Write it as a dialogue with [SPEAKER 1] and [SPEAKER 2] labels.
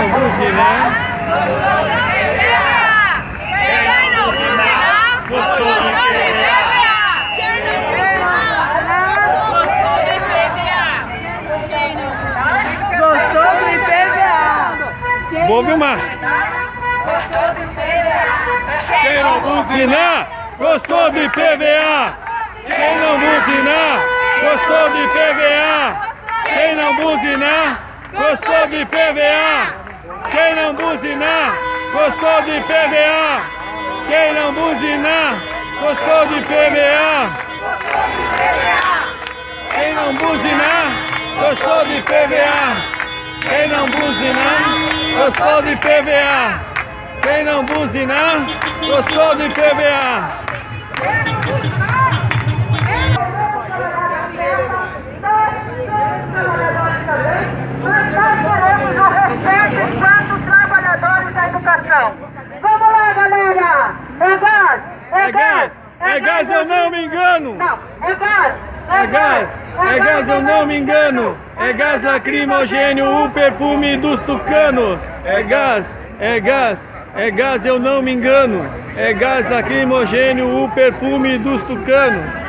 [SPEAKER 1] não buzinar, gostou de PVA.
[SPEAKER 2] Gostou do IPVA?
[SPEAKER 1] Vou filmar. Quem não buzinar, gostou do IPVA. Quem não buzinar, gostou do IPVA. Quem não buzinar, gostou do IPVA. Quem não buzinar, gostou do IPVA. Quem não buzinar, gostou do IPVA. Quem não buzinar, gostou do IPVA. Quem não buzinar, gostou do IPVA. Quem não buzinar, gostou do IPVA.
[SPEAKER 3] Nós queremos o respeito enquanto trabalhadores da educação. Vamos lá, galera! É gás!
[SPEAKER 1] É gás! É gás, eu não me engano!
[SPEAKER 3] Não, é gás!
[SPEAKER 1] É gás! É gás, eu não me engano! É gás lacrimogênio, o perfume dos tucanos! É gás! É gás! É gás, eu não me engano! É gás lacrimogênio, o perfume dos tucanos!